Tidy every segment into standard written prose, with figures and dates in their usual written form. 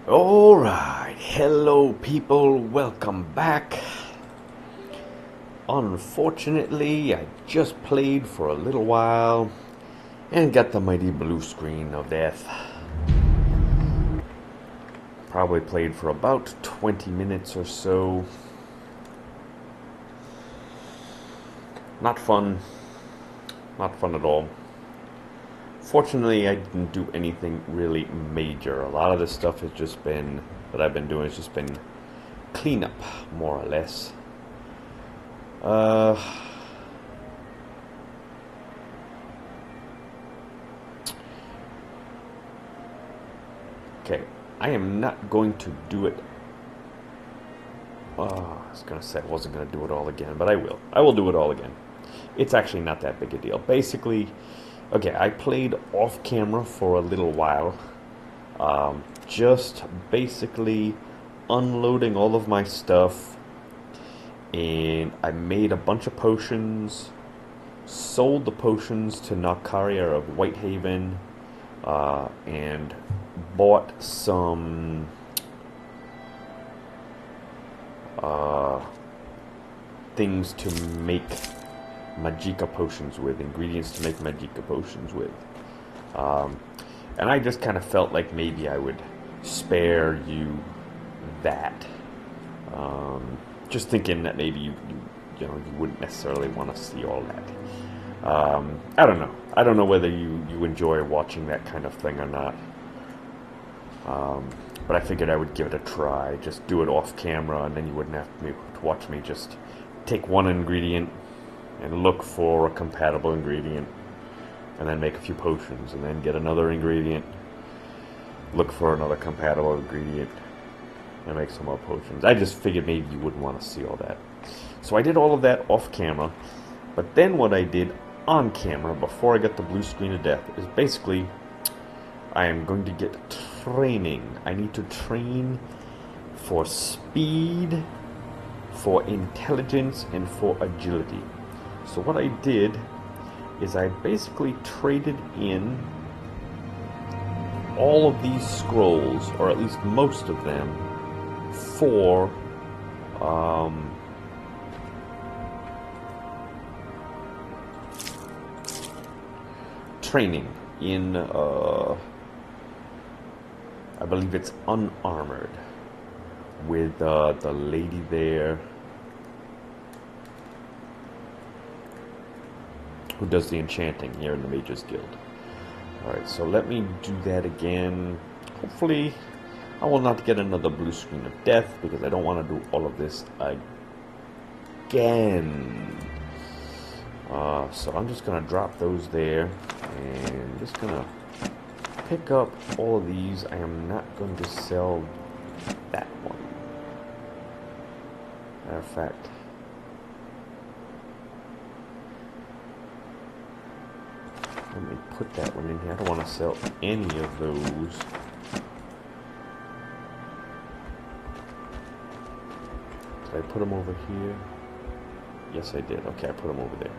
Alright, hello people, welcome back. Unfortunately, I just played for a little while and got the mighty blue screen of death. Probably played for about 20 minutes or so. Not fun. Not fun at all. Fortunately, I didn't do anything really major. A lot of this stuff has just been, that I've been doing has just been cleanup, more or less. Okay, I am not going to do it. I was going to say I wasn't going to do it all again, but I will. I will do it all again. It's actually not that big a deal. Basically, okay, I played off camera for a little while. Just basically unloading all of my stuff. And I made a bunch of potions. Sold the potions to Nakaria of Whitehaven. And bought some things to make Magicka potions with, ingredients to make Magicka potions with. And I just kind of felt like maybe I would spare you that. Just thinking that maybe you wouldn't necessarily want to see all that. I don't know. I don't know whether you enjoy watching that kind of thing or not. But I figured I would give it a try. Just do it off camera, and then you wouldn't have to watch me just take one ingredient and look for a compatible ingredient, and then make a few potions, and then get another ingredient, look for another compatible ingredient, and make some more potions. I just figured maybe you wouldn't want to see all that. So I did all of that off camera, but then what I did on camera before I got the blue screen of death is basically I am going to get training. I need to train for speed, for intelligence, and for agility. So what I did is I basically traded in all of these scrolls, or at least most of them, for training in I believe it's unarmored, with the lady there who does the enchanting here in the Mages Guild. Alright, so let me do that again. Hopefully I will not get another blue screen of death, because I don't want to do all of this again. So I'm just going to drop those there, and just going to pick up all of these. I am not going to sell that one. Matter of fact, let me put that one in here. I don't want to sell any of those. Did I put them over here? Yes, I did. Okay, I put them over there.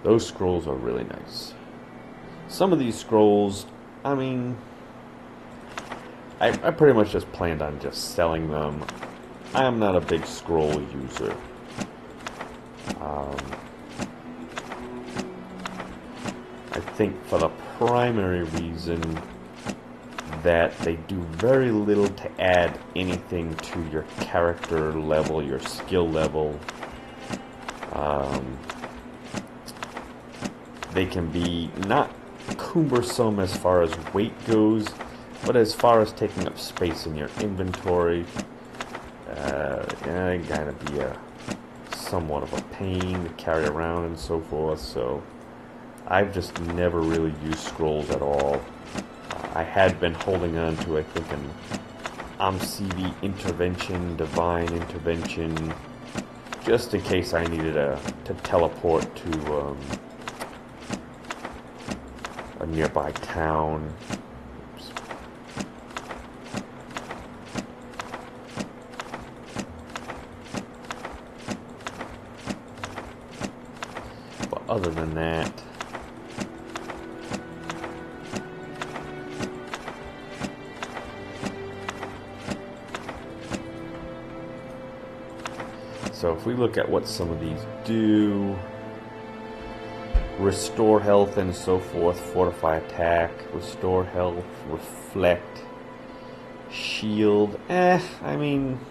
Those scrolls are really nice. Some of these scrolls, I mean, I pretty much just planned on just selling them. I am not a big scroll user. I think for the primary reason that they do very little to add anything to your character level, your skill level. They can be not cumbersome as far as weight goes, but as far as taking up space in your inventory, they gotta be somewhat of a pain to carry around and so forth. So I've just never really used scrolls at all. I had been holding on to, I think, an AMCV intervention, divine intervention, just in case I needed to teleport to a nearby town. Oops. But other than that, So if we look at what some of these do, restore health and so forth, fortify attack, restore health, reflect, shield, I mean,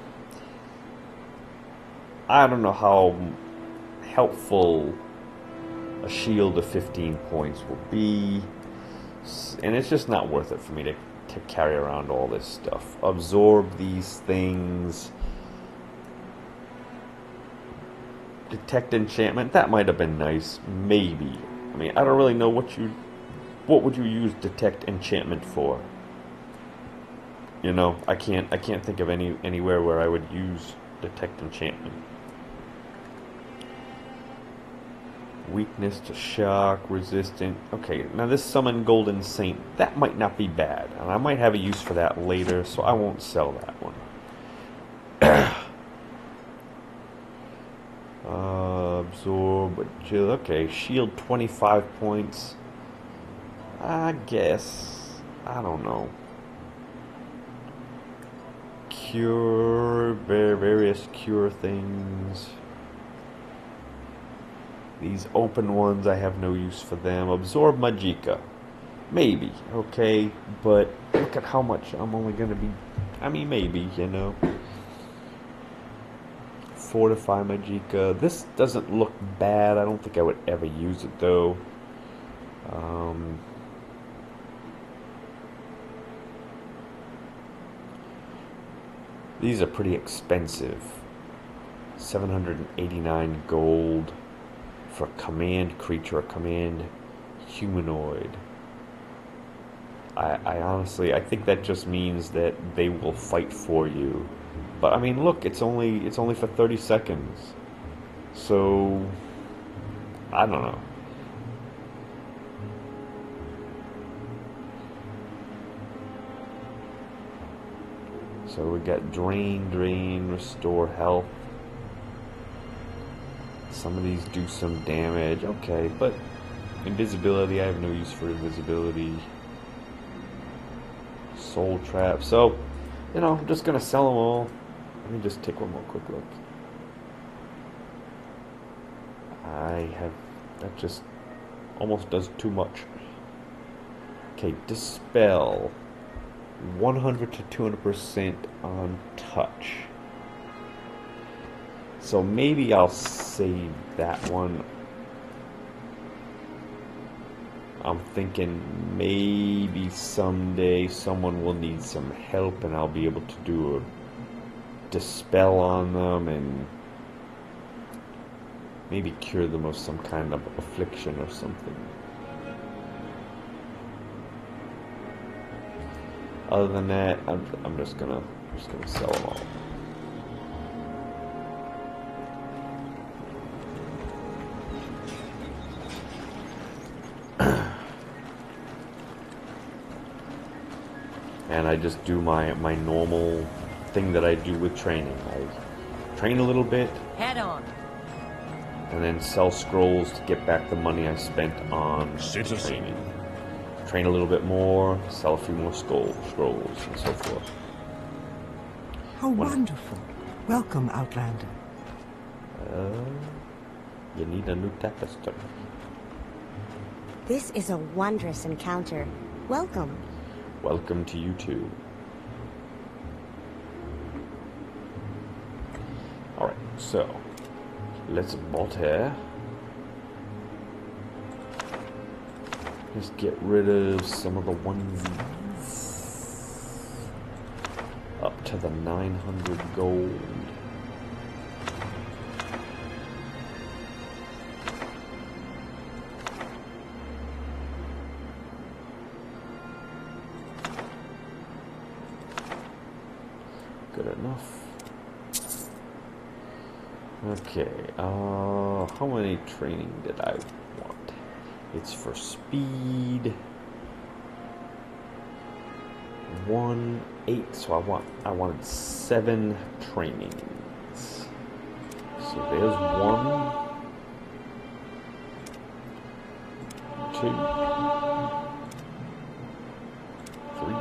I don't know how helpful a shield of 15 points will be, and it's just not worth it for me to carry around all this stuff. Absorb these things. Detect enchantment, that might have been nice, maybe. I mean, I don't really know what would you use detect enchantment for? You know, I can't think of anywhere where I would use detect enchantment. Weakness to shock, resistant. Okay, now this summon Golden Saint, that might not be bad, and I might have a use for that later, so I won't sell that one. Absorb, chill. Okay, shield 25 points. I guess. I don't know. Cure, various cure things. These open ones, I have no use for them. Absorb Magicka. Maybe, okay, but look at how much I'm only going to be... I mean, maybe, you know. Fortify Magicka. This doesn't look bad. I don't think I would ever use it, though. These are pretty expensive. 789 gold for a command creature, a command humanoid. I honestly, I think that just means that they will fight for you. But I mean, look, it's only for 30 seconds. So I don't know. So we got drain, restore health. Some of these do some damage. Okay, but invisibility, I have no use for invisibility. Soul trap. So, you know, I'm just gonna sell them all. Let me just take one more quick look. That just almost does too much. Okay, dispel. 100 to 200% on touch. So maybe I'll save that one. I'm thinking maybe someday someone will need some help and I'll be able to do a dispel on them and maybe cure them of some kind of affliction or something. Other than that, I'm just gonna sell them all. And I just do my normal thing that I do with training. I train a little bit. Head on. And then sell scrolls to get back the money I spent on training. Train a little bit more, sell a few more scrolls, and so forth. How wonderful. Welcome, Outlander. You need a new tapestry. This is a wondrous encounter. Welcome. Welcome to you too. Alright, so let's bolt here. Just get rid of some of the ones up to the 900 gold. Good enough. Okay, how many training did I want? It's for speed. 1, 8, so I wanted 7 trainings. So there's 1, 2, 3,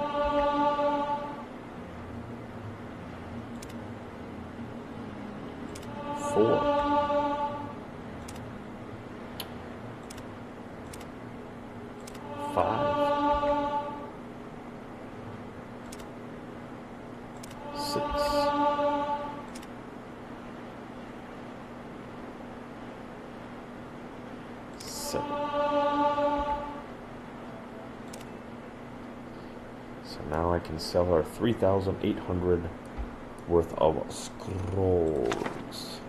4, 4, 5, 6, 7. So now I can sell her 3,800 worth of scrolls.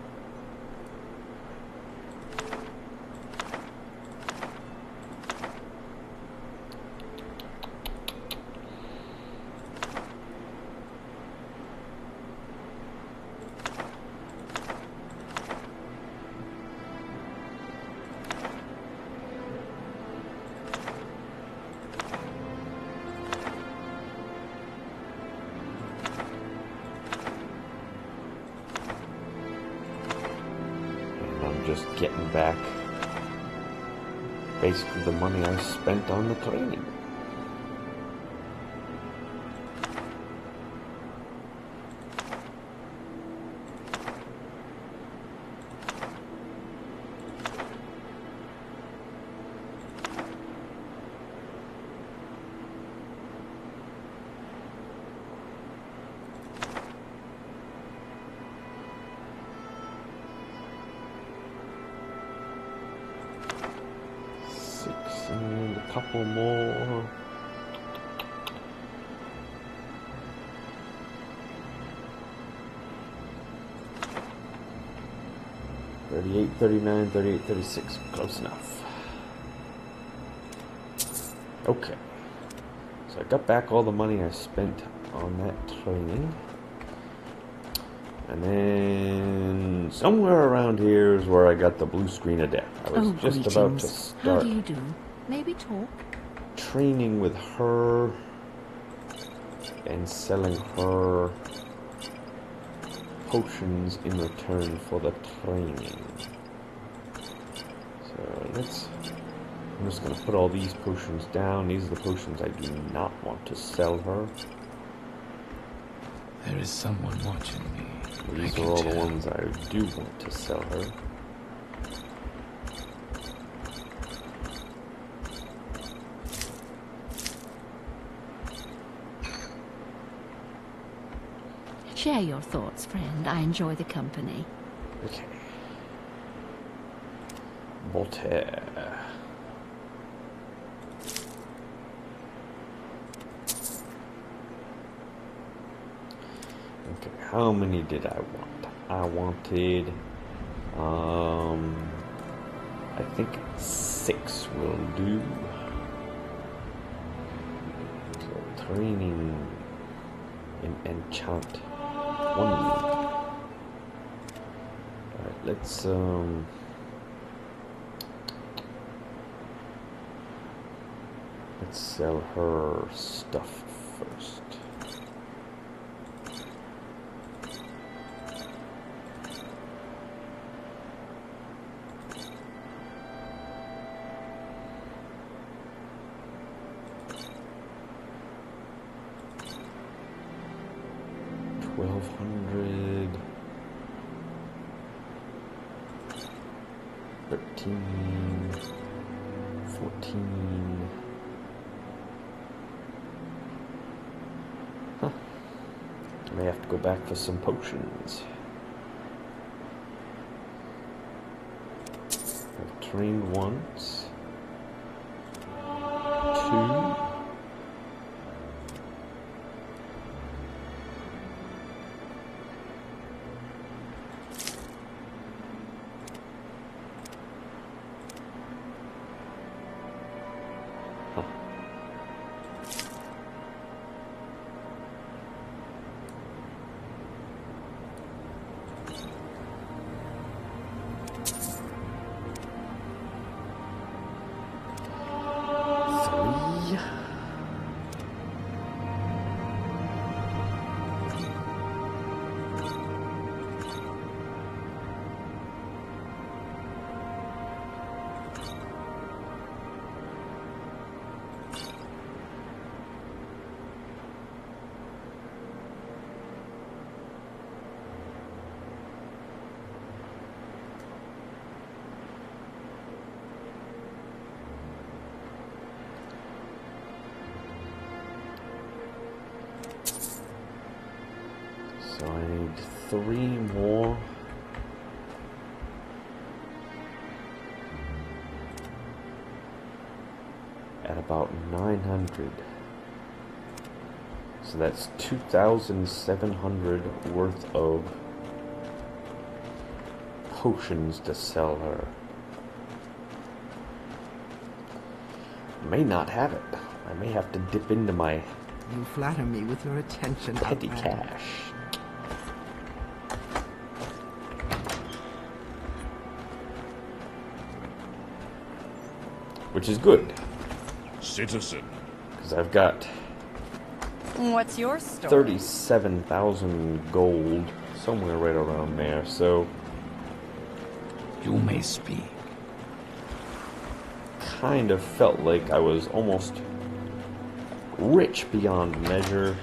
Just getting back basically the money I spent on the training. And a couple more. $38, $39, $38, $36. Close enough. Okay. So I got back all the money I spent on that training. And then somewhere around here is where I got the blue screen of death. I was just about to start. How do you do? Maybe talk. Training with her and selling her potions in return for the training. So I'm just going to put all these potions down. These are the potions I do not want to sell her. There is someone watching me. These are all the ones I do want to sell her. Share your thoughts, friend. I enjoy the company. Okay. Voltaire. Okay, how many did I want? I wanted, I think 6 will do. So training in enchant 1. Alright, let's sell her stuff first. $1,200, 13, 14. Huh. I may have to go back for some potions. I've trained once. 2. 3 more. At about 900. So that's 2,700 worth of potions to sell her. May not have it. I may have to dip into my You flatter me with your attention, petty Outlander. cash. Which is good, Citizen. because I've got What's your story? 37,000 gold, somewhere right around there, so You may speak. kind of felt like I was almost rich beyond measure.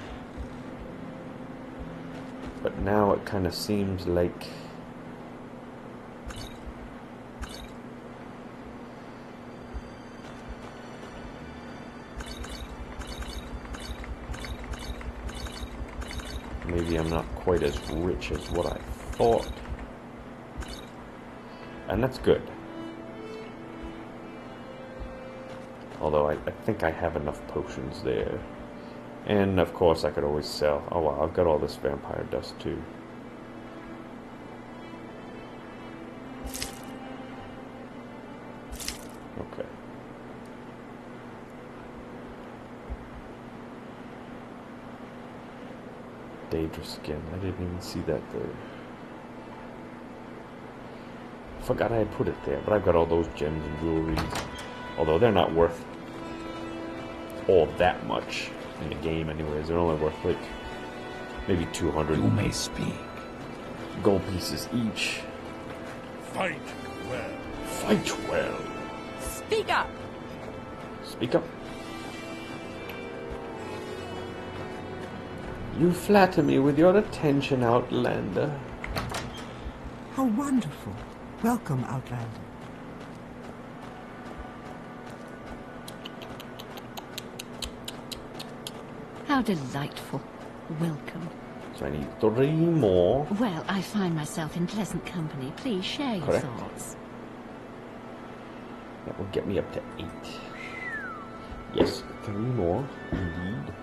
But now it kind of seems like maybe I'm not quite as rich as what I thought. And that's good. Although I think I have enough potions there. And of course I could always sell. Oh wow, I've got all this vampire dust too. Okay. Daedra skin. I didn't even see that there. Forgot I had put it there, but I've got all those gems and jewelry. Although they're not worth all that much in the game anyways. They're only worth like maybe 200 You may speak. gold pieces each. Fight well. Fight well. Speak up! Speak up. You flatter me with your attention, Outlander. How wonderful. Welcome, Outlander. How delightful. Welcome. So I need 3 more. Well, I find myself in pleasant company. Please share your Correct. thoughts. That will get me up to 8. Yes, 3 more, indeed.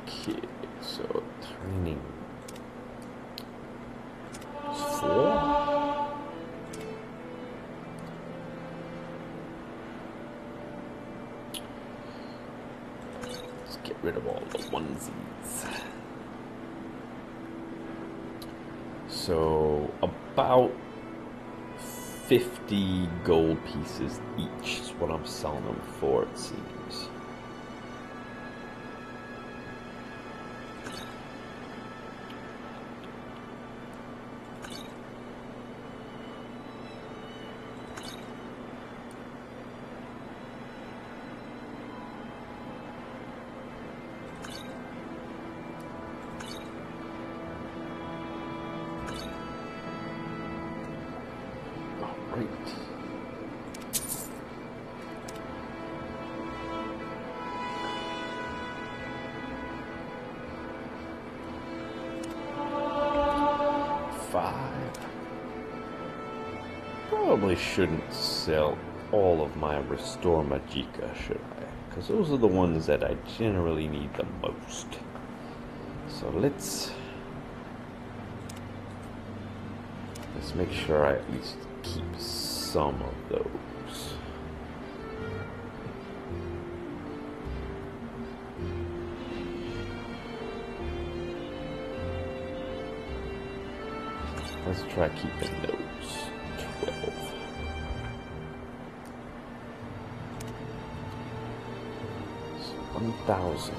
Okay, so training. 4. Let's get rid of all the onesies. So about 50 gold pieces each is what I'm selling them for, it seems. Right. Probably shouldn't sell all of my Restore Magica, should I? Because those are the ones that I generally need the most. So let's make sure I at least keep some of those. Let's try keeping those 12. So 1,000.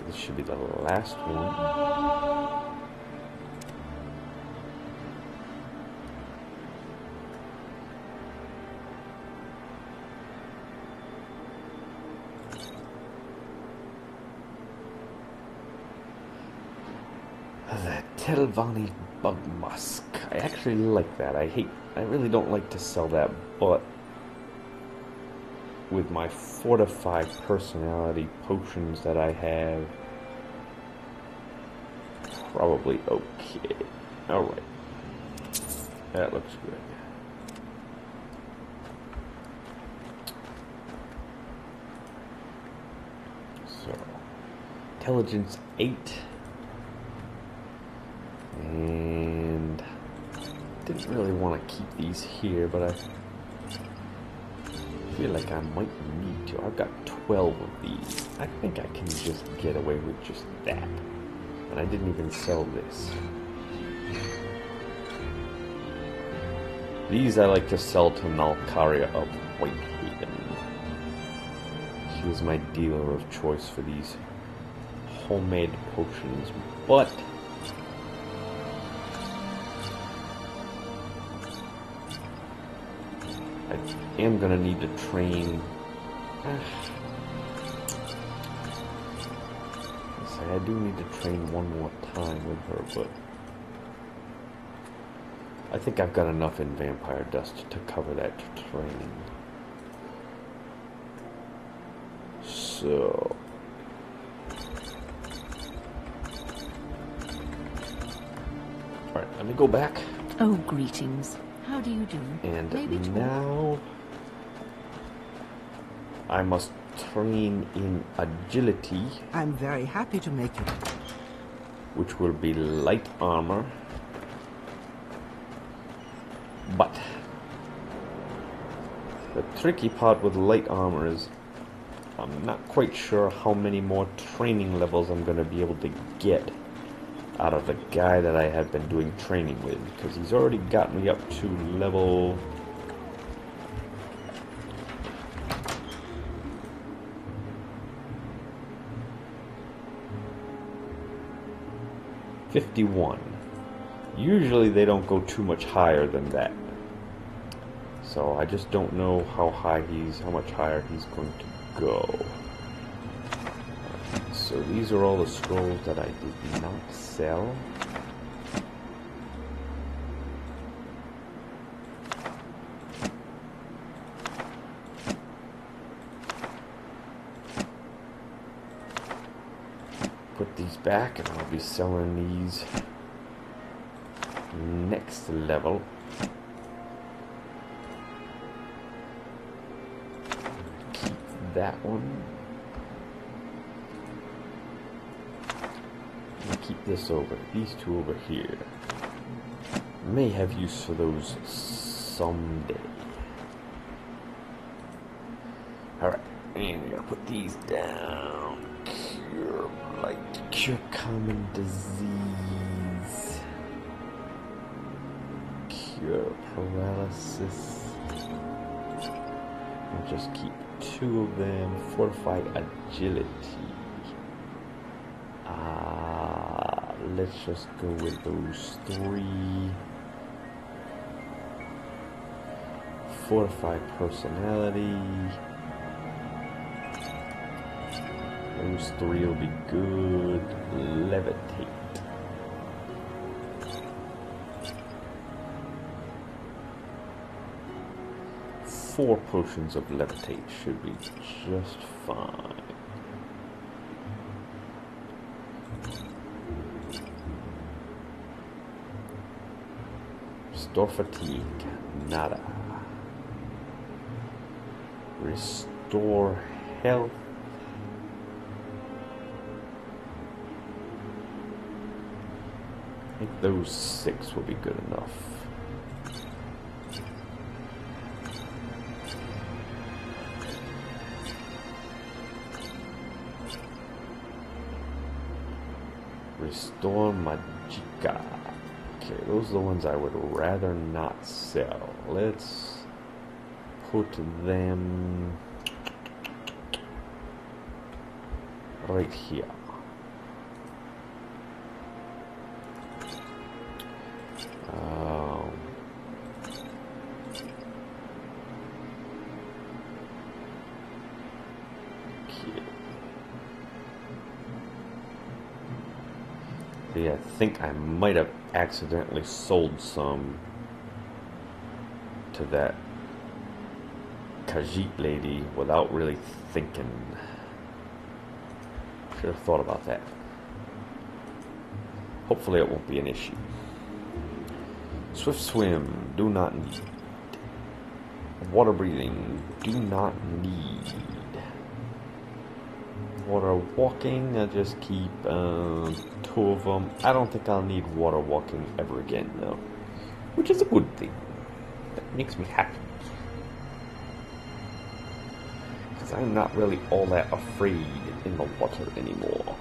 This should be the last one. The Telvanni bug musk. I actually like that. I really don't like to sell that, but with my fortified personality potions that I have, probably okay. Alright. That looks good. So, intelligence 8. And didn't really want to keep these here, but I feel like I might need to. I've got 12 of these. I think I can just get away with just that. And I didn't even sell this. These I like to sell to Nalkaria of Whitehaven. She is my dealer of choice for these homemade potions, but I am gonna need to train. I do need to train one more time with her, but I think I've got enough in Vampire Dust to cover that training. So alright, let me go back. Oh, greetings. How do you do? And Maybe now I must train in agility, I'm very happy to make it. which will be light armor. But the tricky part with light armor is I'm not quite sure how many more training levels I'm going to be able to get out of the guy that I have been doing training with, because he's already got me up to level 51. Usually they don't go too much higher than that. So I just don't know how much higher he's going to go. So these are all the scrolls that I did not sell. Put these back and I'll be selling these next level. Keep that one. And keep this over. These two over here. May have use for those someday. Alright, and we're gonna put these down. Cure blight, cure common disease, cure paralysis. I'll just keep 2 of them. Fortify agility. Let's just go with those 3. Fortify personality. Those 3 will be good. Levitate. Four potions of levitate should be just fine. Restore fatigue. Nada. Restore health. I think those 6 will be good enough. Restore Magica. Okay, those are the ones I would rather not sell. Let's put them right here. Yeah, I think I might have accidentally sold some to that Khajiit lady without really thinking. Should have thought about that. Hopefully it won't be an issue. Swift swim, do not need. Water breathing, do not need. Water walking, I just keep 2 of them. I don't think I'll need water walking ever again, though. Which is a good thing. That makes me happy. Because I'm not really all that afraid in the water anymore.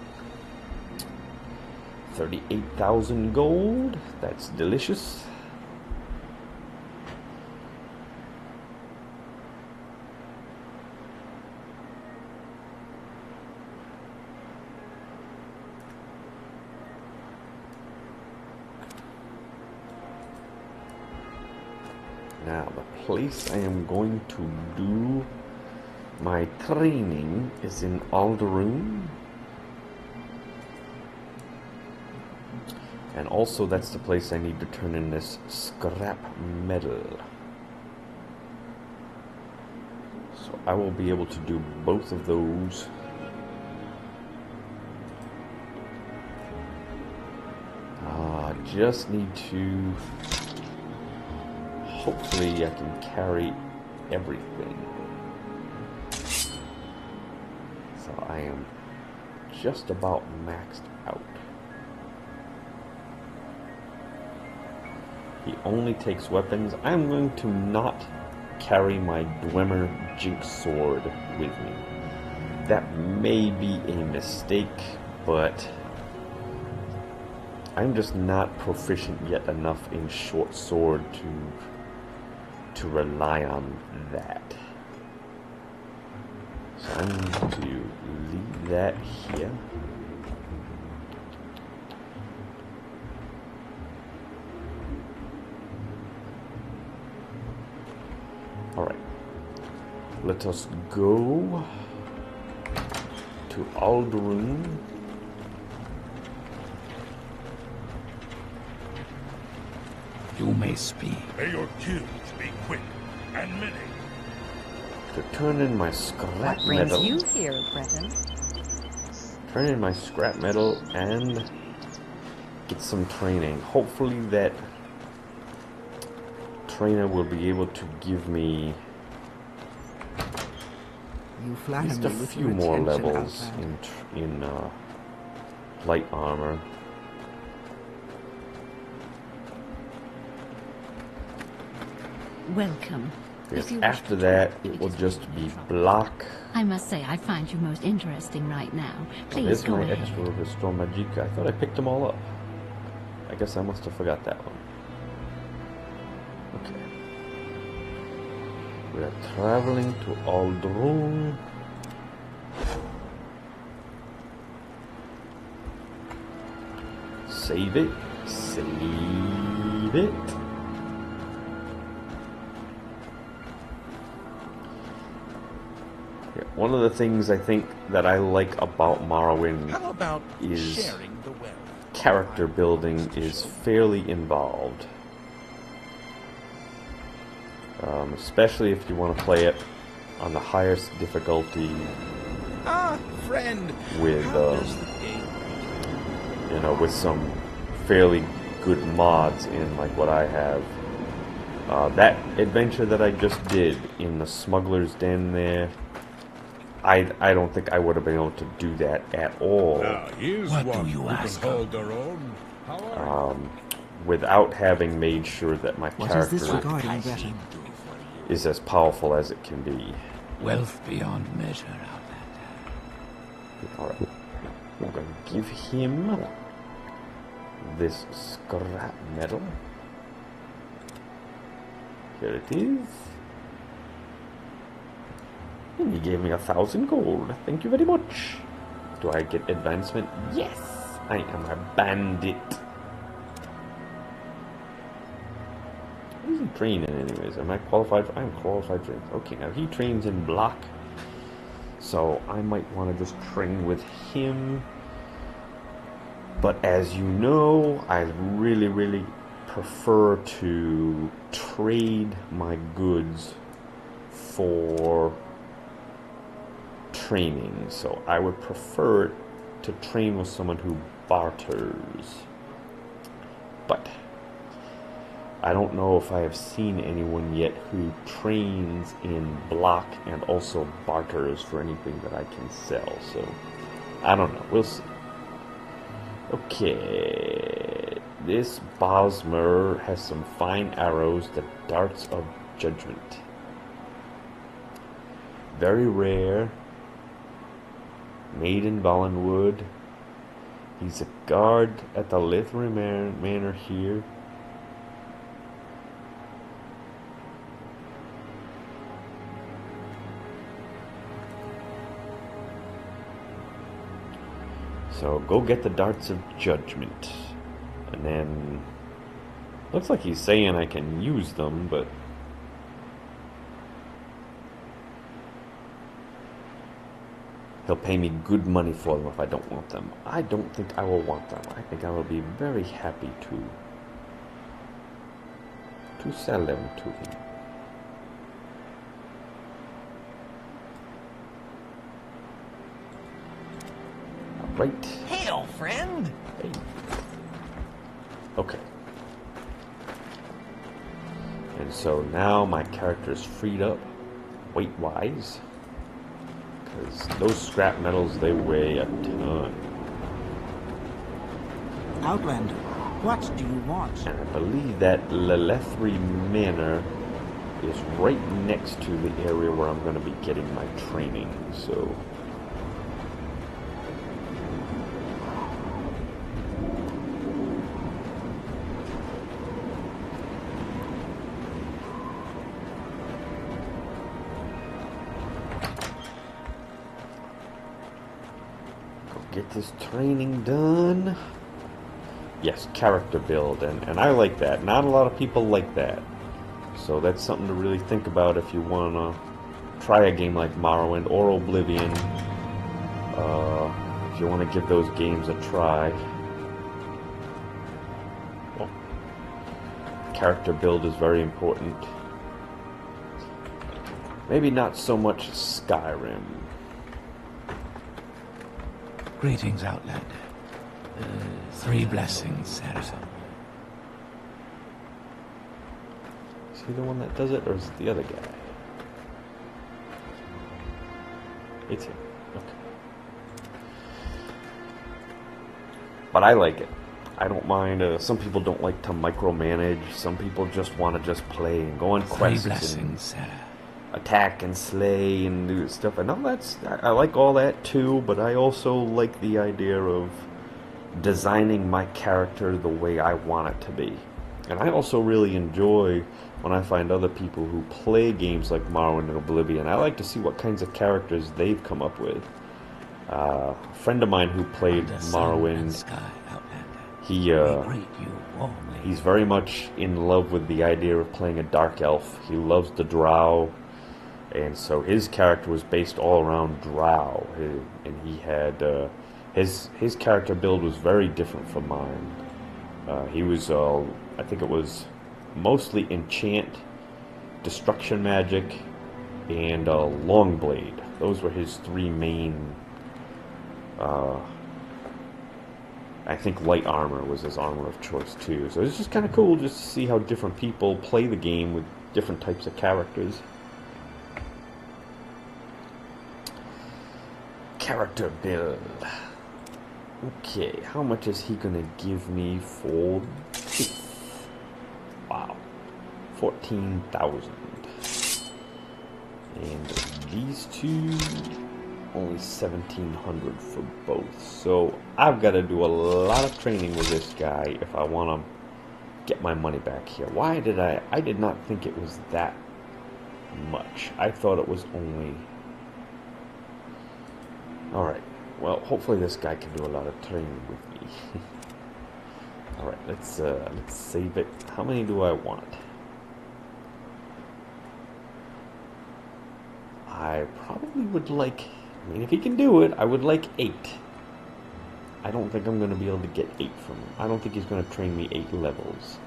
38,000 gold. That's delicious. Now, the place I am going to do my training is in Alderun. And also that's the place I need to turn in this scrap metal. So I will be able to do both of those. Just need to... Hopefully I can carry everything. So I am just about maxed out. He only takes weapons. I'm going to not carry my Dwemer Jinx sword with me. That may be a mistake, but I'm just not proficient yet enough in short sword to rely on that. So I'm going to leave that here. Alright. Let us go to Alderun. You may speak. May your kills be quick and many. To turn in my scrap What brings metal. you here, Breton? Turn in my scrap metal and get some training. Hopefully that trainer will be able to give me You flatter just me a with few your more attention, levels Outlander. in light armor. Welcome. Because If you wish after to that, talk, it it will is just not be trouble. block. I must say, I find you most interesting right now. Please There's go my ahead. extra restore magicka. I thought I picked them all up. I guess I must have forgot that one. Okay. We are traveling to Aldrun. Save it. Save it. Yeah, one of the things I think that I like about Morrowind How about is sharing the wealth? character building is fairly involved. Especially if you want to play it on the highest difficulty Ah, friend. with, How does the game? you know, with some fairly good mods in like what I have. That adventure that I just did in the Smuggler's Den there, I don't think I would have been able to do that at all Now, here's What do one you who ask can of? hold their own. How are without having made sure that my What is this character regarding, Breton? is as powerful as it can be. Wealth beyond measure, Outlander. Alright. We're going to give him this scrap metal. Here it is. And he gave me 1,000 gold. Thank you very much. Do I get advancement? Yes! I am a bandit. What is he training anyways? Am I qualified? I'm qualified for... Okay, now he trains in block. So I might want to just train with him. But as you know, I really prefer to trade my goods for training. So I would prefer to train with someone who barters. But I don't know if I have seen anyone yet who trains in block and also barters for anything that I can sell. So I don't know. We'll see. Okay. This Bosmer has some fine arrows, the darts of judgment. Very rare. Made in Valenwood. He's a guard at the Lythrin Manor here. So go get the darts of judgment. And then looks like he's saying I can use them, but he'll pay me good money for them if I don't want them. I don't think I will want them. I think I will be very happy to sell them to him. Right. Hail, friend! Hey. Okay. And so now my character is freed up weight-wise. Because those scrap metals, they weigh a ton. Outlander, what do you want? And I believe that Lelethri Manor is right next to the area where I'm going to be getting my training. So get this training done. Yes, character build, and I like that. Not a lot of people like that. So that's something to really think about if you want to try a game like Morrowind or Oblivion. If you want to give those games a try. Well, character build is very important. Maybe not so much Skyrim. Greetings, Outlander. 3 blessings, Sarah. Is he the one that does it, or is it the other guy? It's him. Okay. But I like it. I don't mind. Some people don't like to micromanage. Some people just want to just play and go on 3 quests blessings, and Sarah. attack and slay and do stuff. And all that's, I like all that too, but I also like the idea of designing my character the way I want it to be. And I also really enjoy when I find other people who play games like Morrowind and Oblivion. I like to see what kinds of characters they've come up with. A friend of mine who played Morrowind, he's very much in love with the idea of playing a dark elf. He loves the drow, and so his character was based all around drow, and he had his character build was very different from mine. He was I think it was mostly enchant, destruction magic, and longblade. Those were his 3 main. I think light armor was his armor of choice too. So it's just kind of cool just to see how different people play the game with different types of characters. Character build. Okay, how much is he gonna give me for this? Wow, 14,000. And these two, only 1,700 for both. So I've got to do a lot of training with this guy if I want to get my money back here. Why did I did not think it was that much. I thought it was only. All right. Well, hopefully this guy can do a lot of training with me. All right, let's save it. How many do I want? I probably would like. I mean, if he can do it, I would like 8. I don't think I'm going to be able to get 8 from him. I don't think he's going to train me 8 levels.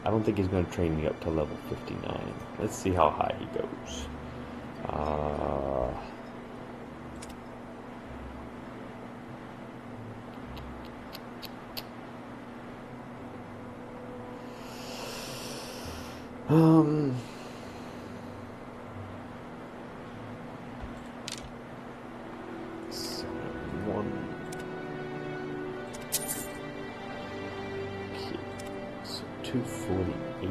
I don't think he's going to train me up to level 59. Let's see how high he goes. One. Okay, so 248.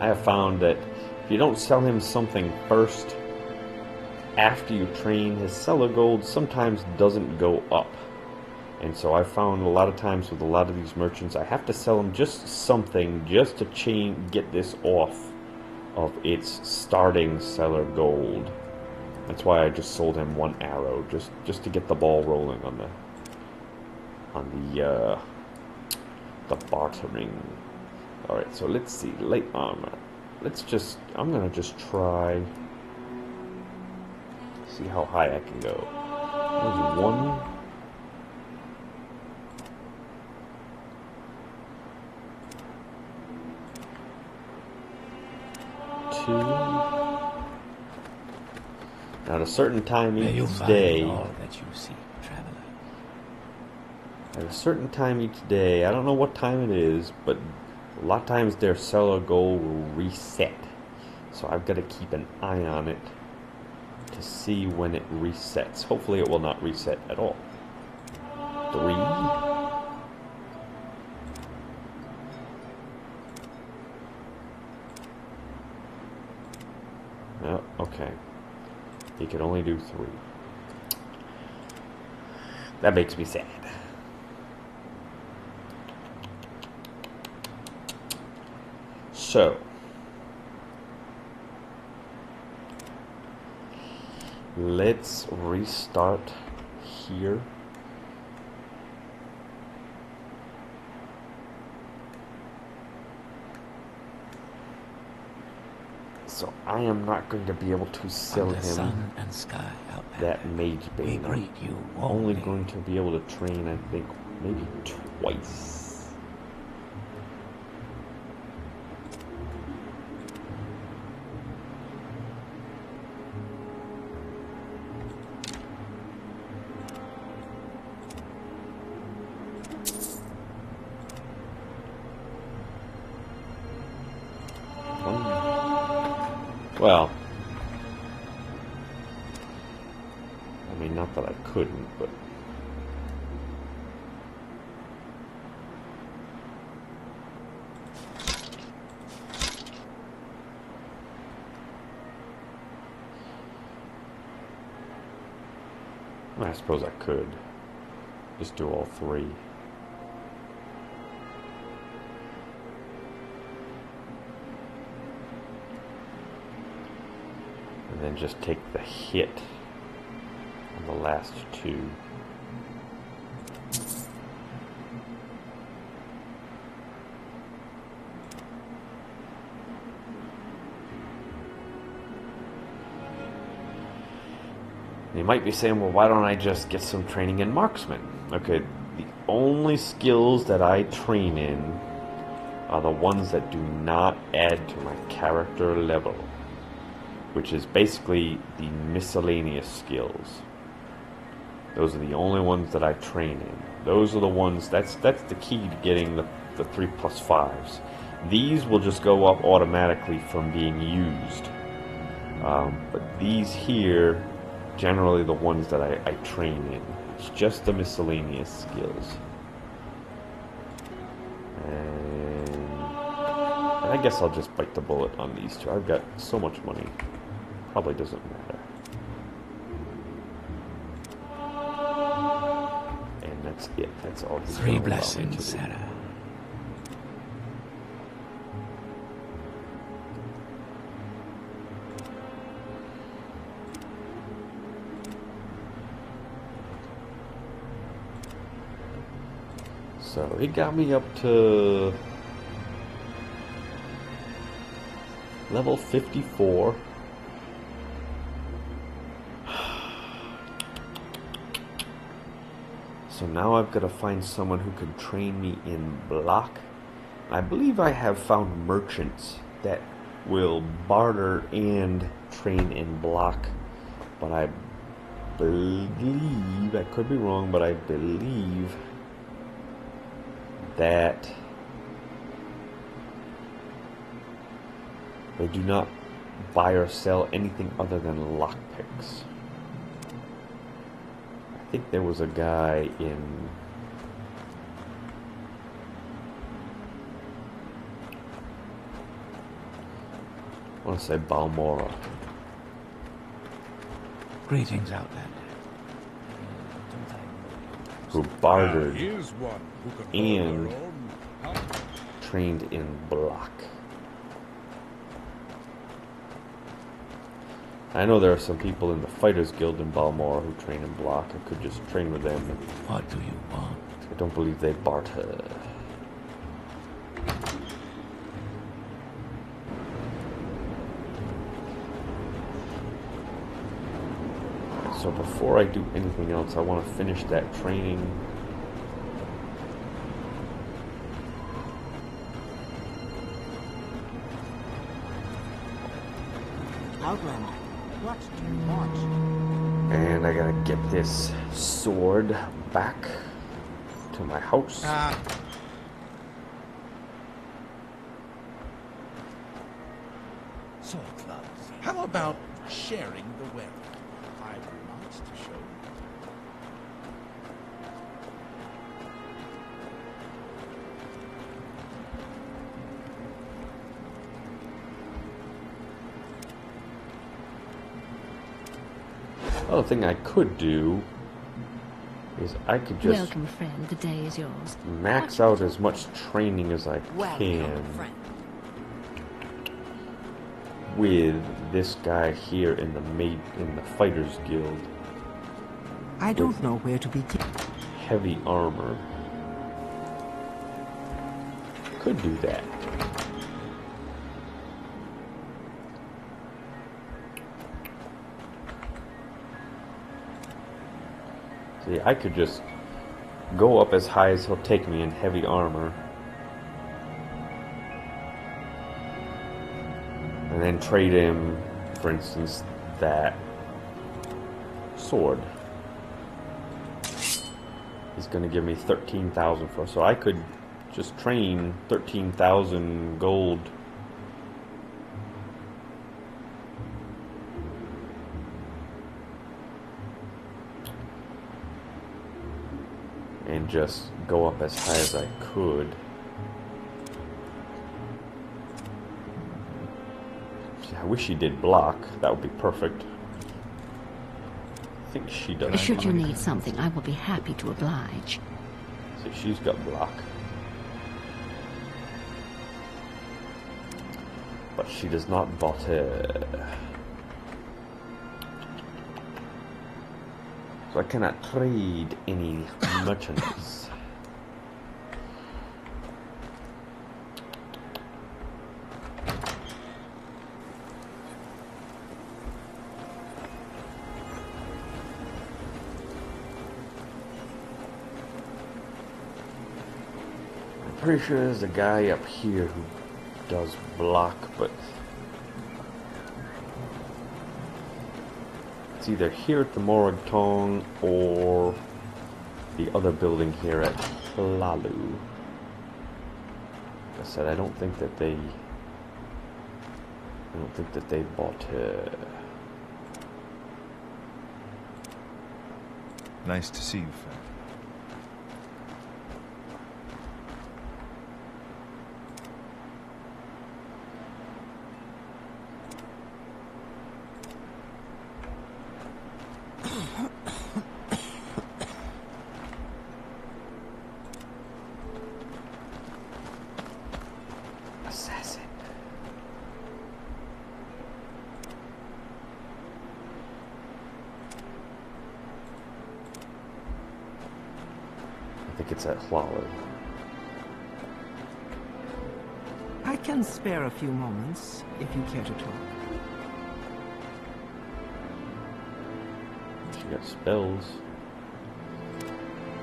I have found that if you don't sell him something first, after you train, his seller gold sometimes doesn't go up. And so I found a lot of times with a lot of these merchants, I have to sell them just something just to get this off of its starting seller gold. That's why I just sold him 1 arrow, just to get the ball rolling on the bartering. All right, so let's see, light armor. I'm gonna just try see how high I can go. There's 1. 2. Now, at a certain time each day, all that you seek, traveler. At a certain time each day, I don't know what time it is, but a lot of times their seller goal will reset. So I've got to keep an eye on it to see when it resets. Hopefully it will not reset at all. 3. Oh, okay. He can only do 3. That makes me sad. So, let's restart here. So I am not going to be able to sell Under him sun and sky, that mage we bane. greet you I'm only warmly. going to be able to train, I think, maybe twice. Well, I mean, not that I couldn't, but I suppose I could just do all 3. And then just take the hit on the last 2. You might be saying, well, why don't I just get some training in marksman? Okay, the only skills that I train in are the ones that do not add to my character level, which is basically the miscellaneous skills. Those are the only ones that I train in. Those are the ones, that's the key to getting the 3+5s. These will just go up automatically from being used. But these here, generally the ones that I train in. It's just the miscellaneous skills. And I guess I'll just bite the bullet on these 2. I've got so much money. Probably doesn't matter. And that's it. That's all. 3 blessings, Sarah. So it got me up to level 54. So now I've got to find someone who can train me in block. I believe I have found merchants that will barter and train in block. But I believe, I could be wrong, but I believe that they do not buy or sell anything other than lockpicks. I think there was a guy in I want to say Balmora. Greetings, Outlander. Who bartered Here's one who can and hold her own. trained in block. I know there are some people in the Fighters Guild in Balmora who train in block. I could just train with them. What do you want? I don't believe they barter. So before I do anything else, I want to finish that training. Outlander, what do you want? And I gotta get this sword back to my house. So, clubs. How about sharing the wealth? I have lots to show you. Other thing I could do is I could just Welcome, friend. The day is yours. max out as much training as I can with this guy here in the Fighters Guild. I don't know where to begin. Heavy armor. Could do that. See, I could just go up as high as he'll take me in heavy armor. And then trade him, for instance, that sword. He's going to give me 13,000 for, so I could just train 13,000 gold. And just go up as high as I could. I wish she did block. That would be perfect. I think she does. Should you need something, I will be happy to oblige. See, she's got block. But she does not barter. So I cannot trade any merchandise. I'm pretty sure there's a guy up here who does block, but it's either here at the Morrowind or the other building here at Hlalu. Like I said, I don't think that they bought her. Nice to see you, friend. Assassin. I think it's at Hlalu. I can spare a few moments, if you care to talk. She got spells.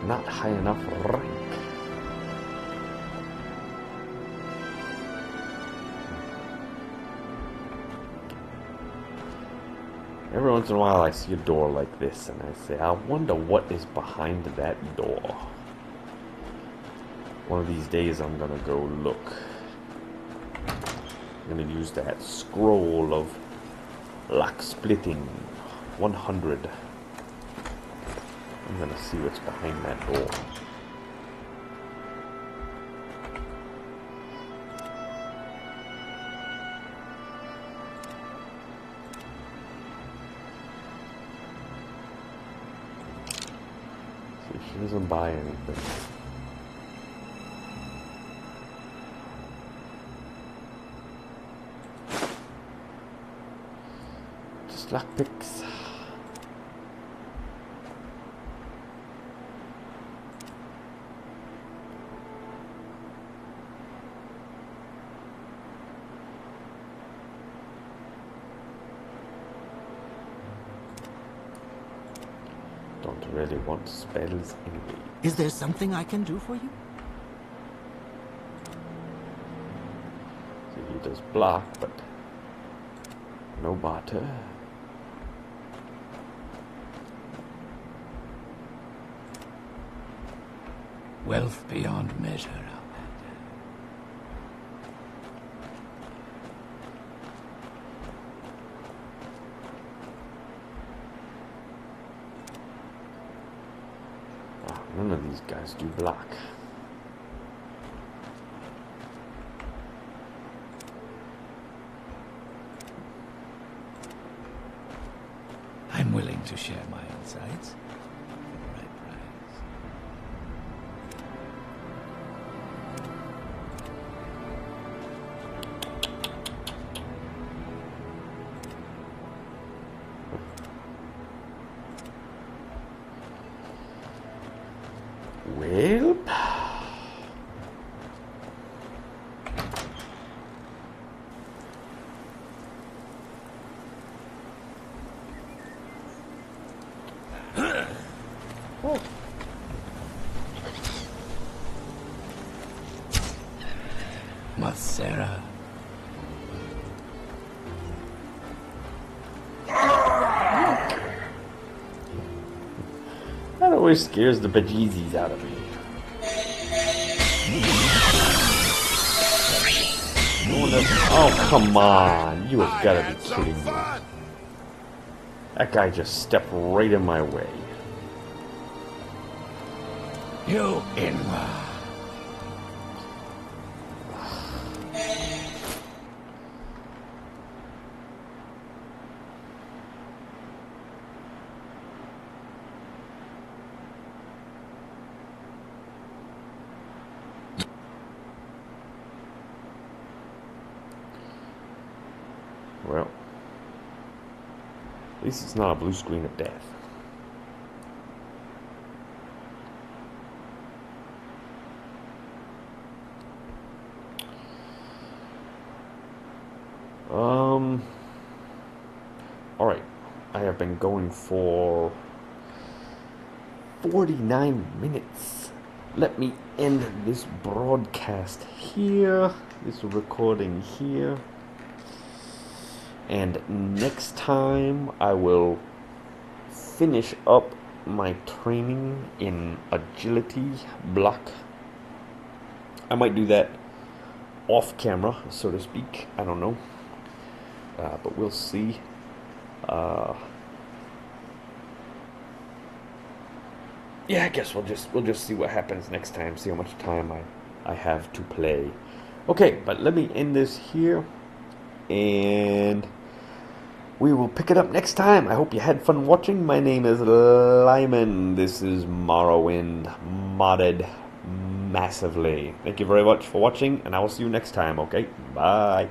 not high enough rank. Every once in a while I see a door like this and I say, I wonder what is behind that door. One of these days I'm gonna go look. I'm gonna use that scroll of lock splitting 100. I'm gonna see what's behind that door. See, she doesn't buy anything. Just lockpicks. Don't really want spells anyway. Is there something I can do for you? See, he does block, but no barter. Wealth beyond measure, Outlander. Oh, none of these guys do block. I'm willing to share my insights for the right price. Well, Sarah. that always scares the bejesus out of me. Oh, come on. You have got to be kidding me. That guy just stepped right in my way. You inward. Well, at least it's not a blue screen of death. Alright. I have been going for 49 minutes. Let me end this broadcast here, this recording here. And next time I will finish up my training in agility block. I might do that off camera, so to speak. I don't know, but we'll see. Yeah, I guess we'll just see what happens next time. See how much time I have to play. Okay, but let me end this here, and we will pick it up next time. I hope you had fun watching. My name is Lyman. This is Morrowind, modded massively. Thank you very much for watching, and I will see you next time, okay? Bye.